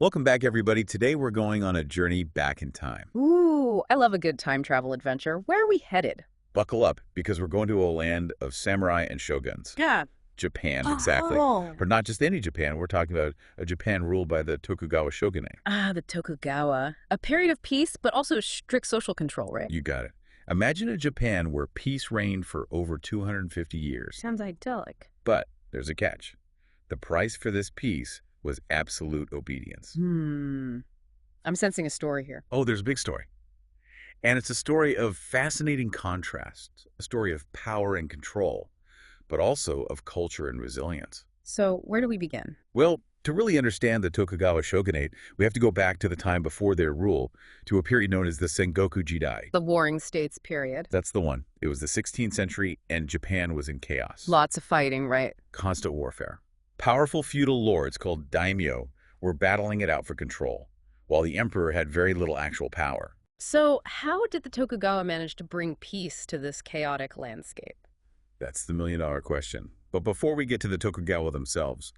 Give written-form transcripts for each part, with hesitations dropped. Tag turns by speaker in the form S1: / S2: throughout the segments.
S1: Welcome back, everybody. Today we're going on a journey back in time.
S2: Ooh, I love a good time travel adventure. Where are we headed?
S1: Buckle up, because we're going to a land of samurai and shoguns.
S2: Yeah.
S1: Japan, exactly.
S2: Oh.
S1: But not just any Japan. We're talking about a Japan ruled by the Tokugawa Shogunate.
S2: Ah, the Tokugawa. A period of peace, but also strict social control, right?
S1: You got it. Imagine a Japan where peace reigned for over 250 years.
S2: Sounds idyllic.
S1: But there's a catch. The price for this peace was absolute obedience.
S2: I'm sensing a story here.
S1: Oh, there's a big story. And it's a story of fascinating contrast, a story of power and control, but also of culture and resilience.
S2: So, where do we begin?
S1: Well, to really understand the Tokugawa Shogunate, we have to go back to the time before their rule, to a period known as the Sengoku Jidai.
S2: The Warring States period.
S1: That's the one. It was the 16th century, and Japan was in chaos.
S2: Lots of fighting, right?
S1: Constant warfare. Powerful feudal lords called daimyo were battling it out for control, while the emperor had very little actual power.
S2: So, how did the Tokugawa manage to bring peace to this chaotic landscape?
S1: That's the million-dollar question. But before we get to the Tokugawa themselves,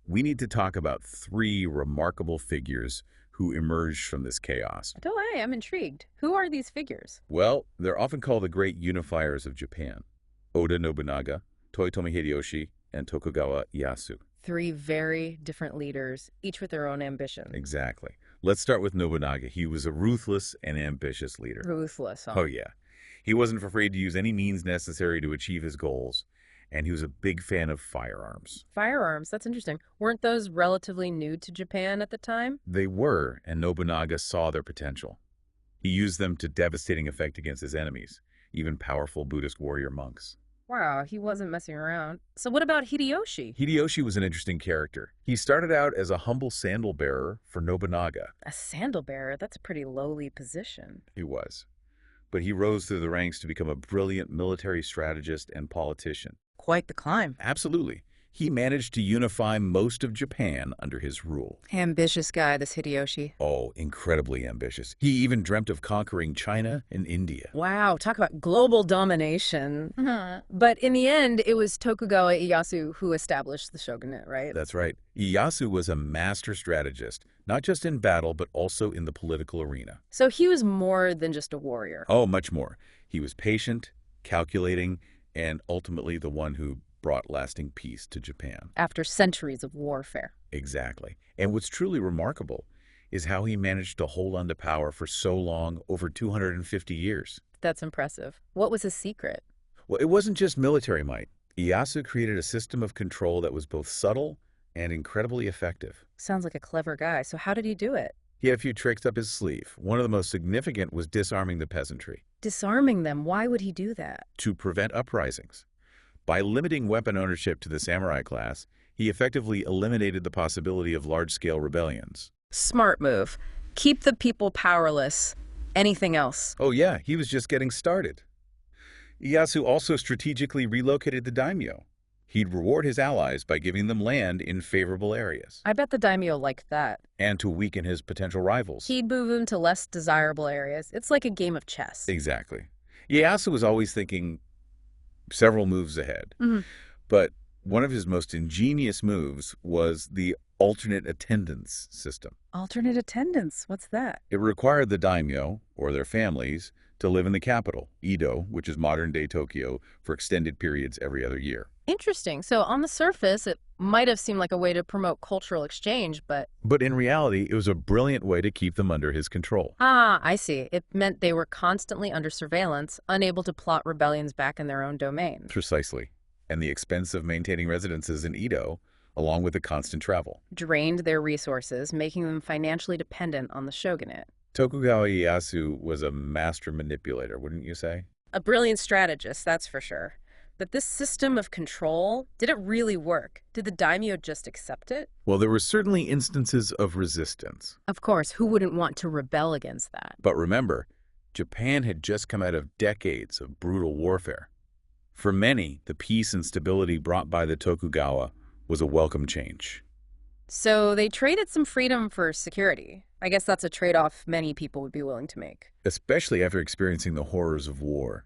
S1: we need to talk about three remarkable figures who emerged from this chaos.
S2: Oh, hey, I'm intrigued. Who are these figures?
S1: Well, they're often called the great unifiers of Japan: Oda Nobunaga, Toyotomi Hideyoshi, and Tokugawa Ieyasu.
S2: Three very different leaders, each with their own ambition.
S1: Exactly. Let's start with Nobunaga. He was a ruthless and ambitious leader.
S2: Ruthless, huh?
S1: Oh, yeah. He wasn't afraid to use any means necessary to achieve his goals, and he was a big fan of firearms.
S2: Firearms, that's interesting. Weren't those relatively new to Japan at the time?
S1: They were, and Nobunaga saw their potential. He used them to devastating effect against his enemies, even powerful Buddhist warrior monks.
S2: Wow, he wasn't messing around. So what about Hideyoshi?
S1: Hideyoshi was an interesting character. He started out as a humble sandal bearer for Nobunaga.
S2: A sandal bearer? That's a pretty lowly position.
S1: He was. But he rose through the ranks to become a brilliant military strategist and politician.
S2: Quite the climb.
S1: Absolutely. He managed to unify most of Japan under his rule.
S2: Ambitious guy, this Hideyoshi.
S1: Oh, incredibly ambitious. He even dreamt of conquering China and India.
S2: Wow, talk about global domination. But in the end, it was Tokugawa Ieyasu who established the shogunate, right?
S1: That's right. Ieyasu was a master strategist, not just in battle, but also in the political arena.
S2: So he was more than just a warrior.
S1: Oh, much more. He was patient, calculating, and ultimately the one who brought lasting peace to Japan.
S2: After centuries of warfare.
S1: Exactly. And what's truly remarkable is how he managed to hold on to power for so long, over 250 years.
S2: That's impressive. What was his secret?
S1: Well, it wasn't just military might. Ieyasu created a system of control that was both subtle and incredibly effective.
S2: Sounds like a clever guy. So how did he do it?
S1: He had a few tricks up his sleeve. One of the most significant was disarming the peasantry.
S2: Disarming them? Why would he do that?
S1: To prevent uprisings. By limiting weapon ownership to the samurai class, he effectively eliminated the possibility of large-scale rebellions.
S2: Smart move. Keep the people powerless. Anything else?
S1: Oh yeah, he was just getting started. Ieyasu also strategically relocated the daimyo. He'd reward his allies by giving them land in favorable areas.
S2: I bet the daimyo liked that.
S1: And to weaken his potential rivals.
S2: He'd move them to less desirable areas. It's like a game of chess.
S1: Exactly. Ieyasu was always thinking several moves ahead. But one of his most ingenious moves was the alternate attendance system.
S2: Alternate attendance? What's that?
S1: It required the daimyo, or their families, to live in the capital, Edo, which is modern-day Tokyo, for extended periods every other year.
S2: Interesting. So on the surface, it might have seemed like a way to promote cultural exchange, but...
S1: But in reality, it was a brilliant way to keep them under his control.
S2: Ah, I see. It meant they were constantly under surveillance, unable to plot rebellions back in their own domain.
S1: Precisely. And the expense of maintaining residences in Edo, along with the constant travel,
S2: Drained their resources, making them financially dependent on the shogunate.
S1: Tokugawa Ieyasu was a master manipulator, wouldn't you say?
S2: A brilliant strategist, that's for sure. But this system of control, did it really work? Did the daimyo just accept it?
S1: Well, there were certainly instances of resistance.
S2: Of course, who wouldn't want to rebel against that?
S1: But remember, Japan had just come out of decades of brutal warfare. For many, the peace and stability brought by the Tokugawa was a welcome change.
S2: So they traded some freedom for security. I guess that's a trade-off many people would be willing to make.
S1: Especially after experiencing the horrors of war.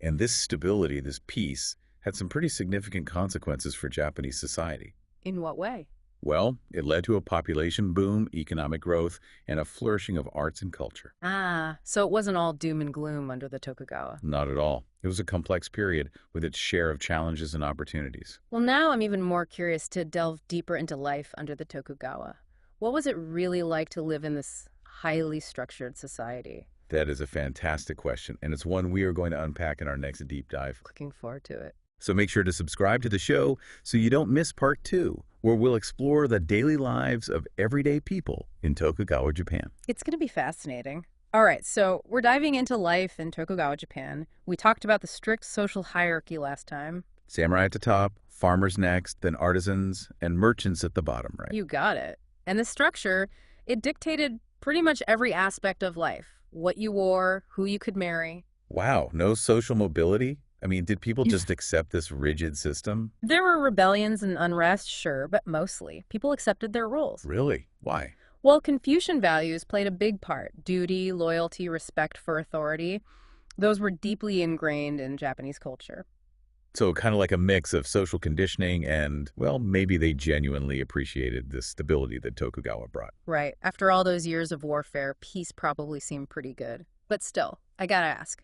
S1: And this stability, this peace, had some pretty significant consequences for Japanese society.
S2: In what way?
S1: Well, it led to a population boom, economic growth, and a flourishing of arts and culture.
S2: Ah, so it wasn't all doom and gloom under the Tokugawa.
S1: Not at all. It was a complex period with its share of challenges and opportunities.
S2: Well, now I'm even more curious to delve deeper into life under the Tokugawa. What was it really like to live in this highly structured society?
S1: That is a fantastic question, and it's one we are going to unpack in our next deep dive.
S2: Looking forward to it.
S1: So make sure to subscribe to the show so you don't miss part 2, where we'll explore the daily lives of everyday people in Tokugawa, Japan.
S2: It's going to be fascinating. All right, so we're diving into life in Tokugawa, Japan. We talked about the strict social hierarchy last time.
S1: Samurai at the top, farmers next, then artisans, and merchants at the bottom, right?
S2: You got it. And the structure, it dictated pretty much every aspect of life. What you wore, who you could marry.
S1: Wow, no social mobility? I mean, did people just accept this rigid system?
S2: There were rebellions and unrest, sure, but mostly people accepted their roles.
S1: Really? Why?
S2: Well, Confucian values played a big part. Duty, loyalty, respect for authority. Those were deeply ingrained in Japanese culture.
S1: So kind of like a mix of social conditioning and, well, maybe they genuinely appreciated the stability that Tokugawa brought.
S2: Right. After all those years of warfare, peace probably seemed pretty good. But still, I gotta ask,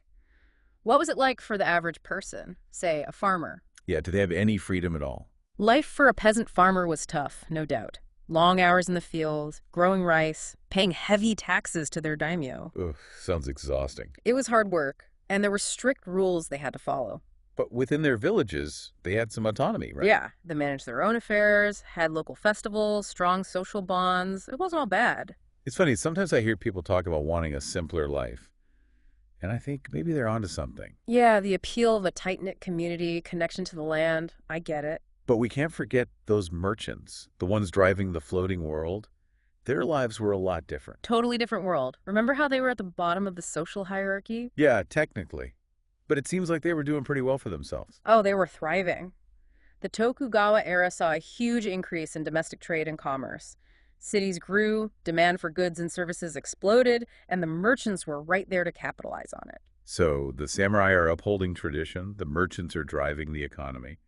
S2: what was it like for the average person, say a farmer?
S1: Yeah, did they have any freedom at all?
S2: Life for a peasant farmer was tough, no doubt. Long hours in the field, growing rice, paying heavy taxes to their daimyo.
S1: Ugh, sounds exhausting.
S2: It was hard work, and there were strict rules they had to follow.
S1: But within their villages, they had some autonomy, right?
S2: Yeah, they managed their own affairs, had local festivals, strong social bonds. It wasn't all bad.
S1: It's funny, sometimes I hear people talk about wanting a simpler life. And I think maybe they're onto something.
S2: Yeah, the appeal of a tight-knit community, connection to the land, I get it.
S1: But we can't forget those merchants, the ones driving the floating world. Their lives were a lot different.
S2: Totally different world. Remember how they were at the bottom of the social hierarchy?
S1: Yeah, technically. But it seems like they were doing pretty well for themselves.
S2: Oh, they were thriving. The Tokugawa era saw a huge increase in domestic trade and commerce. Cities grew, demand for goods and services exploded, and the merchants were right there to capitalize on it.
S1: So the samurai are upholding tradition, the merchants are driving the economy.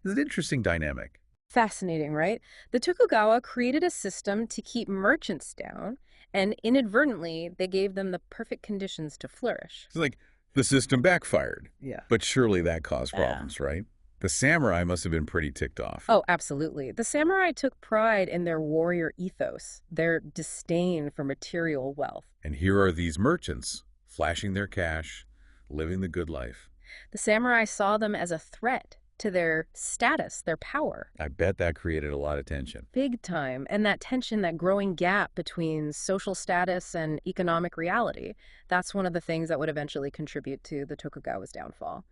S1: It's an interesting dynamic.
S2: Fascinating, right? The Tokugawa created a system to keep merchants down, and inadvertently, they gave them the perfect conditions to flourish.
S1: It's like the system backfired.
S2: Yeah.
S1: But surely that caused
S2: Yeah.
S1: problems, right? The samurai must have been pretty ticked off.
S2: Oh, absolutely. The samurai took pride in their warrior ethos, their disdain for material wealth.
S1: And here are these merchants, flashing their cash, living the good life.
S2: The samurai saw them as a threat to their status, their power.
S1: I bet that created a lot of tension.
S2: Big time. And that tension, that growing gap between social status and economic reality, that's one of the things that would eventually contribute to the Tokugawa's downfall.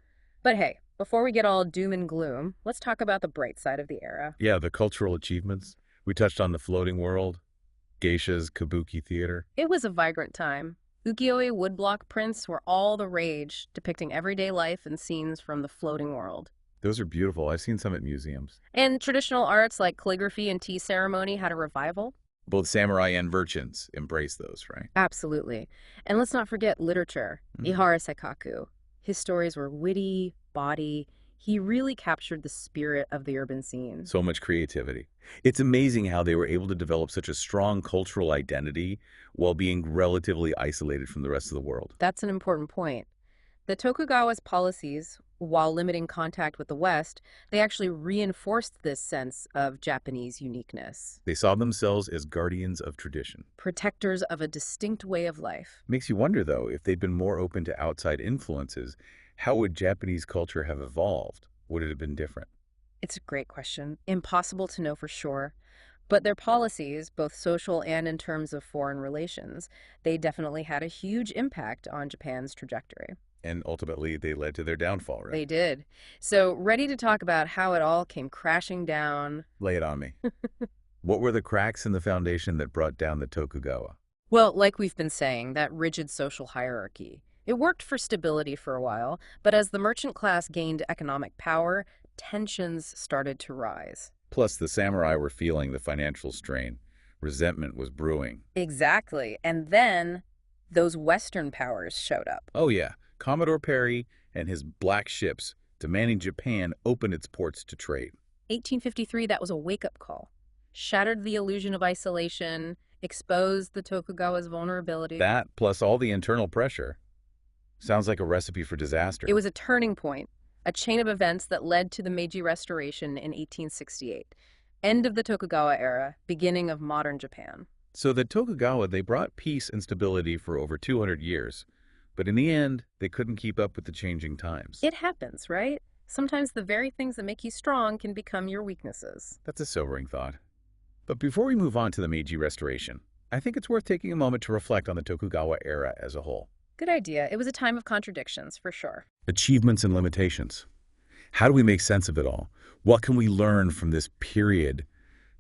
S2: But hey, before we get all doom and gloom, let's talk about the bright side of the era.
S1: Yeah, the cultural achievements. We touched on the floating world, geishas, kabuki theater.
S2: It was a vibrant time. Ukiyo-e woodblock prints were all the rage, depicting everyday life and scenes from the floating world.
S1: Those are beautiful. I've seen some at museums.
S2: And traditional arts like calligraphy and tea ceremony had a revival.
S1: Both samurai and merchants embrace those, right?
S2: Absolutely. And let's not forget literature. Ihara Seikaku. His stories were witty, bawdy. He really captured the spirit of the urban scene.
S1: So much creativity. It's amazing how they were able to develop such a strong cultural identity while being relatively isolated from the rest of the world.
S2: That's an important point. The Tokugawa's policies, while limiting contact with the West, they actually reinforced this sense of Japanese uniqueness.
S1: They saw themselves as guardians of tradition.
S2: Protectors of a distinct way of life.
S1: Makes you wonder, though, if they'd been more open to outside influences, how would Japanese culture have evolved? Would it have been different?
S2: It's a great question. Impossible to know for sure. But their policies, both social and in terms of foreign relations, they definitely had a huge impact on Japan's trajectory.
S1: And ultimately, they led to their downfall, right?
S2: They did. So, ready to talk about how it all came crashing down?
S1: Lay it on me. What were the cracks in the foundation that brought down the Tokugawa?
S2: Well, like we've been saying, that rigid social hierarchy. It worked for stability for a while, but as the merchant class gained economic power, tensions started to rise.
S1: Plus, the samurai were feeling the financial strain. Resentment was brewing.
S2: Exactly. And then those Western powers showed up.
S1: Oh, yeah. Commodore Perry and his black ships demanding Japan open its ports to trade.
S2: 1853, that was a wake-up call. shattered the illusion of isolation, exposed the Tokugawa's vulnerability.
S1: That, plus all the internal pressure, sounds like a recipe for disaster.
S2: It was a turning point, a chain of events that led to the Meiji Restoration in 1868, end of the Tokugawa era, beginning of modern Japan.
S1: So the Tokugawa, they brought peace and stability for over 200 years, but in the end, they couldn't keep up with the changing times.
S2: It happens, right? Sometimes the very things that make you strong can become your weaknesses.
S1: That's a sobering thought. But before we move on to the Meiji Restoration, I think it's worth taking a moment to reflect on the Tokugawa era as a whole.
S2: Good idea. It was a time of contradictions, for sure.
S1: Achievements and limitations. How do we make sense of it all? What can we learn from this period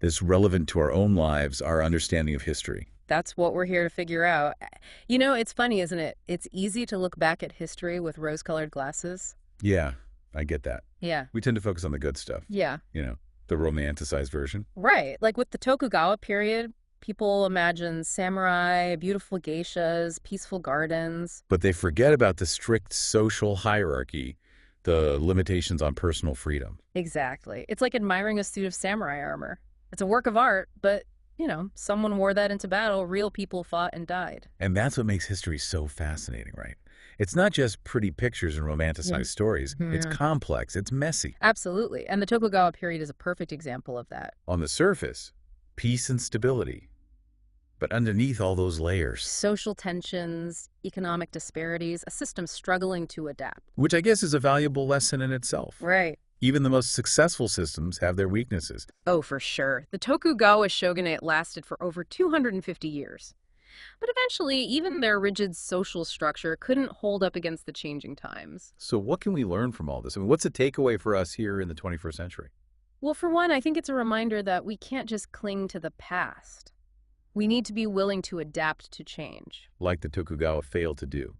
S1: that's relevant to our own lives, our understanding of history?
S2: That's what we're here to figure out. You know, it's funny, isn't it? It's easy to look back at history with rose-colored glasses.
S1: Yeah, I get that.
S2: Yeah.
S1: We tend to focus on the good stuff.
S2: Yeah.
S1: The romanticized version.
S2: Right. Like with the Tokugawa period, people imagine samurai, beautiful geishas, peaceful gardens.
S1: But they forget about the strict social hierarchy, the limitations on personal freedom.
S2: Exactly. It's like admiring a suit of samurai armor. It's a work of art, but, someone wore that into battle, real people fought and died.
S1: And that's what makes history so fascinating, right? It's not just pretty pictures and romanticized stories. It's complex. It's messy.
S2: Absolutely. And the Tokugawa period is a perfect example of that.
S1: On the surface, peace and stability. But underneath all those layers,
S2: Social tensions, economic disparities, a system struggling to adapt.
S1: which I guess is a valuable lesson in itself.
S2: Right.
S1: Even the most successful systems have their weaknesses.
S2: Oh, for sure. The Tokugawa shogunate lasted for over 250 years. But eventually, even their rigid social structure couldn't hold up against the changing times.
S1: So what can we learn from all this? I mean, what's the takeaway for us here in the 21st century?
S2: Well, for one, I think it's a reminder that we can't just cling to the past. We need to be willing to adapt to change.
S1: Like the Tokugawa failed to do.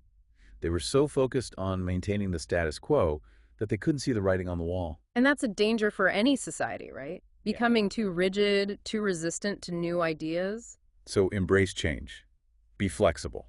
S1: They were so focused on maintaining the status quo that they couldn't see the writing on the wall.
S2: And that's a danger for any society, right? Becoming too rigid, too resistant to new ideas.
S1: So embrace change. Be flexible.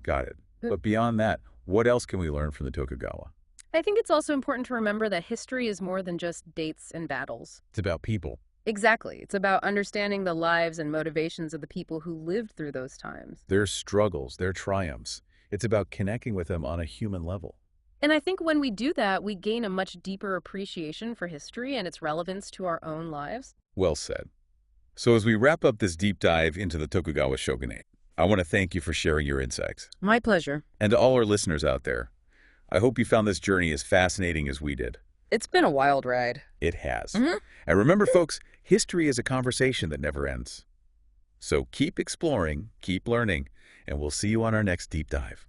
S1: Got it.
S2: Good.
S1: But beyond that, what else can we learn from the Tokugawa?
S2: I think it's also important to remember that history is more than just dates and battles.
S1: It's about people.
S2: Exactly. It's about understanding the lives and motivations of the people who lived through those times.
S1: Their struggles, their triumphs. It's about connecting with them on a human level.
S2: And I think when we do that, we gain a much deeper appreciation for history and its relevance to our own lives.
S1: Well said. So as we wrap up this deep dive into the Tokugawa shogunate, I want to thank you for sharing your insights.
S2: My pleasure.
S1: And to all our listeners out there, I hope you found this journey as fascinating as we did.
S2: It's been a wild ride.
S1: It has.
S2: Mhm.
S1: And remember, folks, history is a conversation that never ends. So keep exploring, keep learning, and we'll see you on our next deep dive.